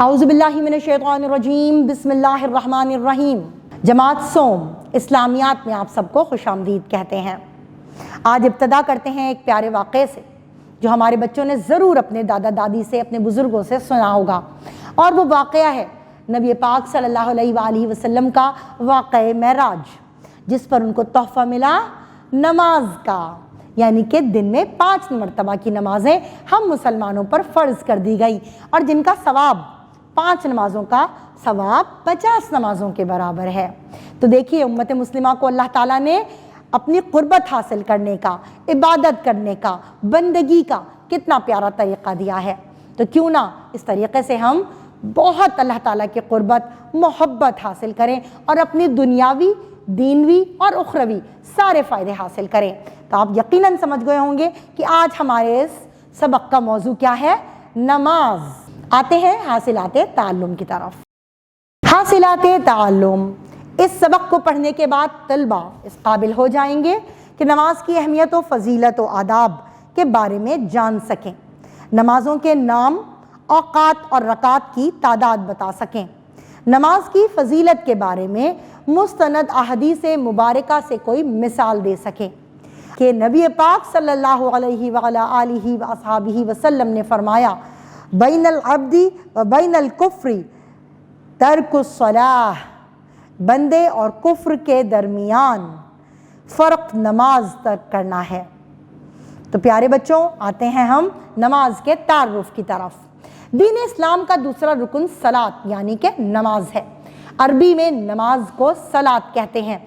اعوذ باللہ من الشیطان الرجیم، بسم اللہ الرحمن الرحیم۔ جماعت سوم اسلامیات میں آپ سب کو خوش آمدید کہتے ہیں۔ آج ابتدا کرتے ہیں ایک پیارے واقعے سے جو ہمارے بچوں نے ضرور اپنے دادا دادی سے، اپنے بزرگوں سے سنا ہوگا، اور وہ واقعہ ہے نبی پاک صلی اللہ علیہ وآلہ وسلم کا واقعہ معراج، جس پر ان کو تحفہ ملا نماز کا، یعنی کہ دن میں 5 مرتبہ کی نمازیں ہم مسلمانوں پر فرض کر دی گئی، اور جن کا ثواب 5 نمازوں کا ثواب 50 نمازوں کے برابر ہے۔ تو دیکھیے امت مسلمہ کو اللہ تعالیٰ نے اپنی قربت حاصل کرنے کا، عبادت کرنے کا، بندگی کا کتنا پیارا طریقہ دیا ہے۔ تو کیوں نہ اس طریقے سے ہم بہت اللہ تعالیٰ کی قربت، محبت حاصل کریں اور اپنی دنیاوی، دینوی اور اخروی سارے فائدے حاصل کریں۔ تو آپ یقیناً سمجھ گئے ہوں گے کہ آج ہمارے اس سبق کا موضوع کیا ہے؟ نماز۔ آتے ہیں حاصلات تعلم کی طرف۔ حاصلات تعلم، اس سبق کو پڑھنے کے بعد طلبہ اس قابل ہو جائیں گے کہ نماز کی اہمیت و فضیلت و آداب کے بارے میں جان سکیں، نمازوں کے نام، اوقات اور رکعات کی تعداد بتا سکیں، نماز کی فضیلت کے بارے میں مستند احادیث مبارکہ سے کوئی مثال دے سکیں کہ نبی پاک صلی اللہ علیہ وآلہ وصحبہ وسلم نے فرمایا، بین العبد و بین الکفر ترک الصلاۃ، بندے اور کفر کے درمیان فرق نماز ترک کرنا ہے۔ تو پیارے بچوں، آتے ہیں ہم نماز کے تعارف کی طرف۔ دین اسلام کا دوسرا رکن صلاۃ یعنی کہ نماز ہے۔ عربی میں نماز کو صلاۃ کہتے ہیں،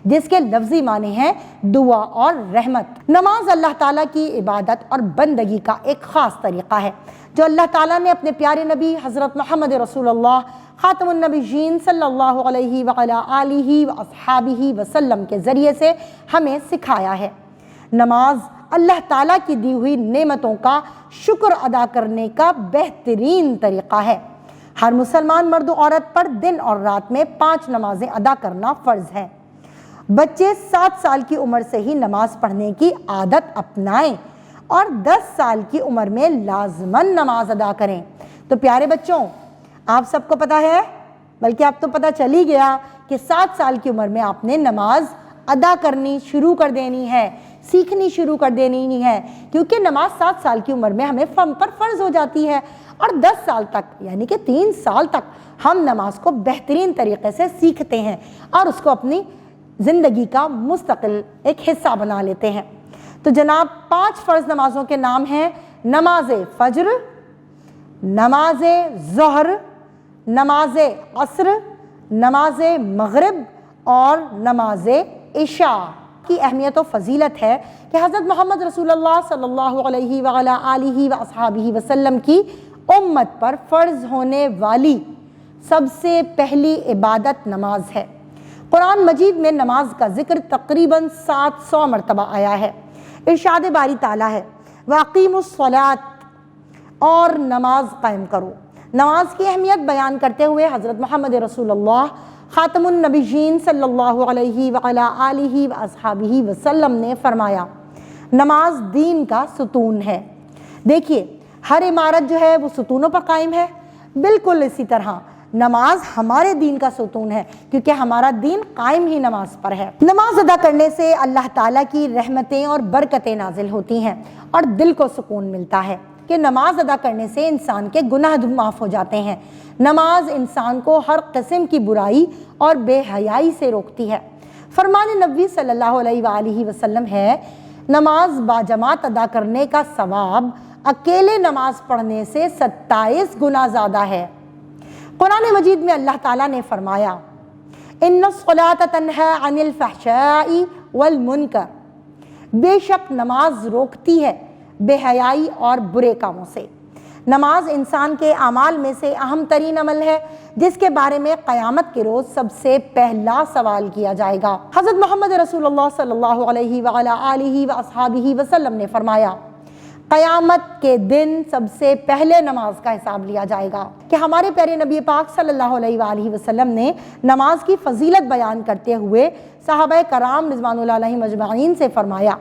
جس کے لفظی معنی ہیں دعا اور رحمت۔ نماز اللہ تعالیٰ کی عبادت اور بندگی کا ایک خاص طریقہ ہے جو اللہ تعالیٰ نے اپنے پیارے نبی حضرت محمد رسول اللہ خاتم النبیین صلی اللہ علیہ وآلہ وصحبہ وسلم کے ذریعے سے ہمیں سکھایا ہے۔ نماز اللہ تعالیٰ کی دی ہوئی نعمتوں کا شکر ادا کرنے کا بہترین طریقہ ہے۔ ہر مسلمان مرد و عورت پر دن اور رات میں 5 نمازیں ادا کرنا فرض ہے۔ بچے 7 سال کی عمر سے ہی نماز پڑھنے کی عادت اپنائیں اور 10 سال کی عمر میں لازماً نماز ادا کریں۔ تو پیارے بچوں، آپ سب کو پتہ ہے، بلکہ آپ تو پتہ چل ہی گیا کہ 7 سال کی عمر میں آپ نے نماز ادا کرنی شروع کر دینی ہے، سیکھنی شروع کر دینی ہے، کیونکہ نماز 7 سال کی عمر میں ہمیں پر فرض ہو جاتی ہے، اور 10 سال تک یعنی کہ 3 سال تک ہم نماز کو بہترین طریقے سے سیکھتے ہیں اور اس کو اپنی زندگی کا مستقل ایک حصہ بنا لیتے ہیں۔ تو جناب 5 فرض نمازوں کے نام ہیں: نماز فجر، نماز ظہر، نماز عصر، نماز مغرب اور نماز عشاء۔ کی اہمیت و فضیلت ہے کہ حضرت محمد رسول اللہ صلی اللہ علیہ وآلہ وصحبہ وسلم کی امت پر فرض ہونے والی سب سے پہلی عبادت نماز ہے۔ قرآن مجید میں نماز کا ذکر تقریباً 700 مرتبہ آیا ہے۔ ارشاد باری تعالیٰ ہے، وَأَقِیمُوا الصَّلَاةَ، اور نماز قائم کرو۔ نماز کی اہمیت بیان کرتے ہوئے حضرت محمد رسول اللہ خاتم النبیین صلی اللہ علیہ وآلہ وصحبہ وسلم نے فرمایا، نماز دین کا ستون ہے۔ دیکھیے، ہر عمارت جو ہے وہ ستونوں پر قائم ہے، بالکل اسی طرح نماز ہمارے دین کا ستون ہے، کیونکہ ہمارا دین قائم ہی نماز پر ہے۔ نماز ادا کرنے سے اللہ تعالیٰ کی رحمتیں اور برکتیں نازل ہوتی ہیں اور دل کو سکون ملتا ہے کہ نماز ادا کرنے سے انسان کے گناہ معاف ہو جاتے ہیں۔ نماز انسان کو ہر قسم کی برائی اور بے حیائی سے روکتی ہے۔ فرمان نبوی صلی اللہ علیہ وآلہ وسلم ہے، نماز باجماعت ادا کرنے کا ثواب اکیلے نماز پڑھنے سے 27 گنا زیادہ ہے۔ قرآن مجید میں اللہ تعالیٰ نے فرمایا، ان الصلاۃ تنہی عن الفحشاء والمنکر، بے شک نماز روکتی ہے بے حیائی اور برے کاموں سے۔ نماز انسان کے اعمال میں سے اہم ترین عمل ہے جس کے بارے میں قیامت کے روز سب سے پہلا سوال کیا جائے گا۔ حضرت محمد رسول اللہ صلی اللہ علیہ وآلہ وصحبہ وسلم نے فرمایا، قیامت کے دن سب سے پہلے نماز کا حساب لیا جائے گا۔ کہ ہمارے پیارے نبی پاک صلی اللہ علیہ وآلہ وسلم نے نماز کی فضیلت بیان کرتے ہوئے صحابہ کرام رضوان اللہ علیہم اجمعین سے فرمایا،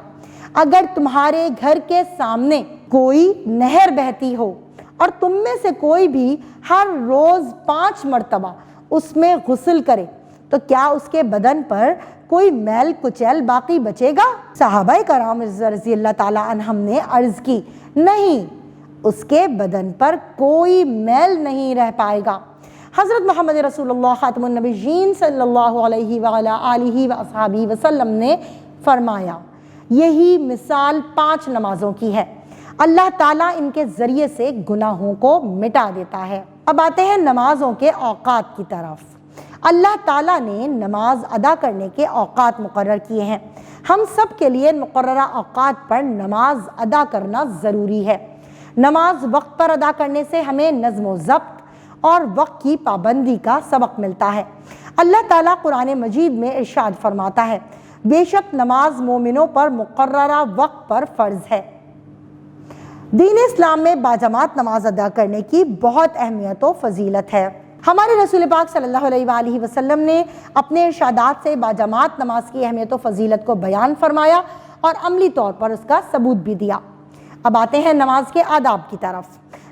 اگر تمہارے گھر کے سامنے کوئی نہر بہتی ہو اور تم میں سے کوئی بھی ہر روز 5 مرتبہ اس میں غسل کرے تو کیا اس کے بدن پر کوئی میل کچیل باقی بچے گا؟ صحابہ کرام رضی اللہ تعالیٰ عنہم نے عرض کی، نہیں، اس کے بدن پر کوئی میل نہیں رہ پائے گا۔ حضرت محمد رسول اللہ خاتم النبیین صلی اللہ علیہ وآلہ وصحبہ وسلم نے فرمایا، یہی مثال 5 نمازوں کی ہے، اللہ تعالیٰ ان کے ذریعے سے گناہوں کو مٹا دیتا ہے۔ اب آتے ہیں نمازوں کے اوقات کی طرف۔ اللہ تعالیٰ نے نماز ادا کرنے کے اوقات مقرر کیے ہیں۔ ہم سب کے لیے مقررہ اوقات پر نماز ادا کرنا ضروری ہے۔ نماز وقت پر ادا کرنے سے ہمیں نظم و ضبط اور وقت کی پابندی کا سبق ملتا ہے۔ اللہ تعالیٰ قرآن مجید میں ارشاد فرماتا ہے، بے شک نماز مومنوں پر مقررہ وقت پر فرض ہے۔ دین اسلام میں باجماعت نماز ادا کرنے کی بہت اہمیت و فضیلت ہے۔ ہمارے رسول پاک صلی اللہ علیہ وآلہ وسلم نے اپنے ارشادات سے باجماعت نماز کی اہمیت و فضیلت کو بیان فرمایا اور عملی طور پر اس کا ثبوت بھی دیا۔ اب آتے ہیں نماز کے آداب کی طرف۔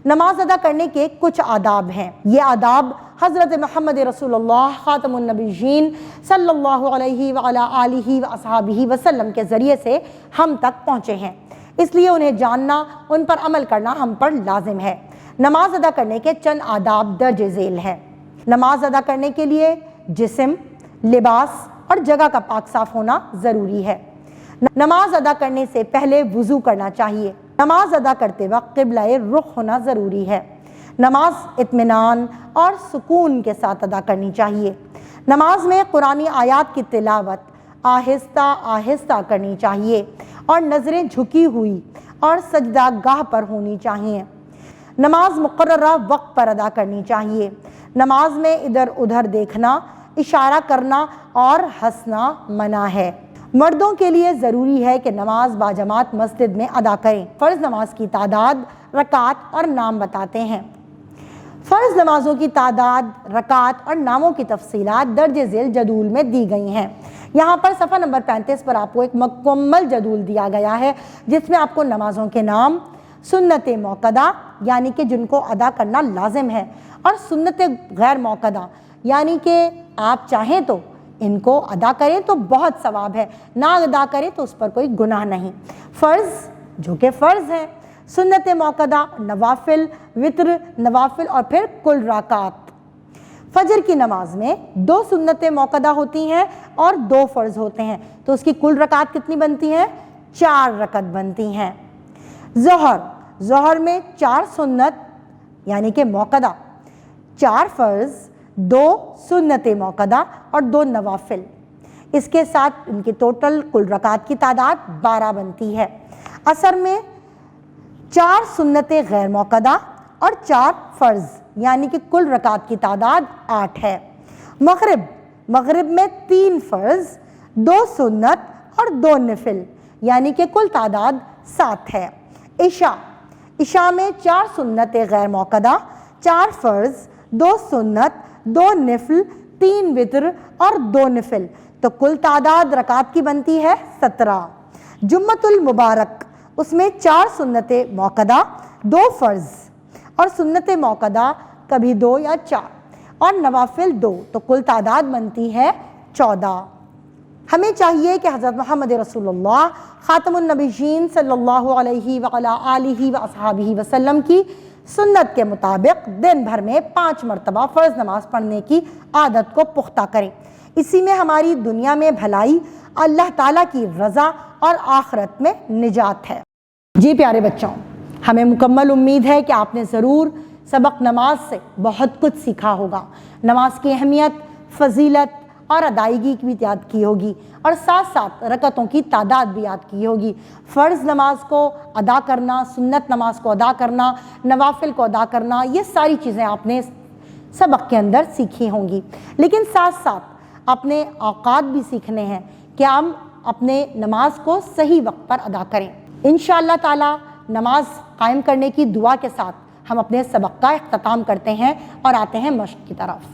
نماز ادا کرنے کے کچھ آداب ہیں۔ یہ آداب حضرت محمد رسول اللہ خاتم النبیین صلی اللہ علیہ وآلہ وصحبہ وسلم کے ذریعے سے ہم تک پہنچے ہیں، اس لیے انہیں جاننا، ان پر عمل کرنا ہم پر لازم ہے۔ نماز ادا کرنے کے چند آداب درج ذیل ہیں۔ نماز ادا کرنے کے لیے جسم، لباس اور جگہ کا پاک صاف ہونا ضروری ہے۔ نماز ادا کرنے سے پہلے وضو کرنا چاہیے۔ نماز ادا کرتے وقت قبلہ رخ ہونا ضروری ہے۔ نماز اطمینان اور سکون کے ساتھ ادا کرنی چاہیے۔ نماز میں قرآنی آیات کی تلاوت آہستہ آہستہ کرنی چاہیے اور نظریں جھکی ہوئی اور سجدہ گاہ پر ہونی چاہیے۔ نماز مقررہ وقت پر ادا کرنی چاہیے۔ نماز میں ادھر ادھر دیکھنا، اشارہ کرنا اور ہنسنا منع ہے۔ مردوں کے لیے ضروری ہے کہ نماز باجماعت مسجد میں ادا کریں۔ فرض نماز کی تعداد، رکعات اور نام بتاتے ہیں۔ فرض نمازوں کی تعداد، رکعات اور ناموں کی تفصیلات درج ذیل جدول میں دی گئی ہیں۔ یہاں پر صفحہ نمبر 35 پر آپ کو ایک مکمل جدول دیا گیا ہے، جس میں آپ کو نمازوں کے نام، سنت موقدہ یعنی کہ جن کو ادا کرنا لازم ہے، اور سنت غیر موقدہ یعنی کہ آپ چاہیں تو ان کو ادا کریں تو بہت ثواب ہے، نہ ادا کریں تو اس پر کوئی گناہ نہیں۔ فرض جو کہ فرض ہیں، سنت موقدہ، نوافل، وطر، نوافل اور پھر کل رکعات۔ فجر کی نماز میں 2 سنت موقدہ ہوتی ہیں اور 2 فرض ہوتے ہیں، تو اس کی کل رکعات کتنی بنتی ہیں؟ 4 رکعت بنتی ہیں۔ ظہر میں 4 سنت یعنی کہ موقدہ، 4 فرض، 2 سنت موقدہ اور 2 نوافل، اس کے ساتھ ان کی ٹوٹل کل رکعات کی تعداد 12 بنتی ہے۔ عصر میں 4 سنت غیر موقدہ اور 4 فرض یعنی کہ کل رکعات کی تعداد 8 ہے۔ مغرب میں 3 فرض، 2 سنت اور 2 نفل یعنی کہ کل تعداد 7 ہے۔ عشاء میں 4 سنت غیر موقدہ، 4 فرض، 2 سنت، 2 نفل، 3 وطر اور 2 نفل، تو کل تعداد رکعات کی بنتی ہے 17۔ جمعۃ المبارک، اس میں 4 سنت موقدہ، 2 فرض اور سنت موقدہ کبھی 2 یا 4 اور نوافل 2، تو کل تعداد بنتی ہے 14۔ ہمیں چاہیے کہ حضرت محمد رسول اللہ خاتم النبیین صلی اللہ علیہ وآلہ وصحبہ وسلم کی سنت کے مطابق دن بھر میں 5 مرتبہ فرض نماز پڑھنے کی عادت کو پختہ کریں۔ اسی میں ہماری دنیا میں بھلائی، اللہ تعالیٰ کی رضا اور آخرت میں نجات ہے۔ جی پیارے بچوں، ہمیں مکمل امید ہے کہ آپ نے ضرور سبق نماز سے بہت کچھ سیکھا ہوگا۔ نماز کی اہمیت، فضیلت اور ادائیگی بھی یاد کی ہوگی، اور ساتھ ساتھ رکعتوں کی تعداد بھی یاد کی ہوگی۔ فرض نماز کو ادا کرنا، سنت نماز کو ادا کرنا، نوافل کو ادا کرنا، یہ ساری چیزیں آپ نے سبق کے اندر سیکھی ہوں گی، لیکن ساتھ ساتھ اپنے اوقات بھی سیکھنے ہیں کہ ہم اپنے نماز کو صحیح وقت پر ادا کریں۔ انشاءاللہ تعالی نماز قائم کرنے کی دعا کے ساتھ ہم اپنے سبق کا اختتام کرتے ہیں اور آتے ہیں مشق کی طرف۔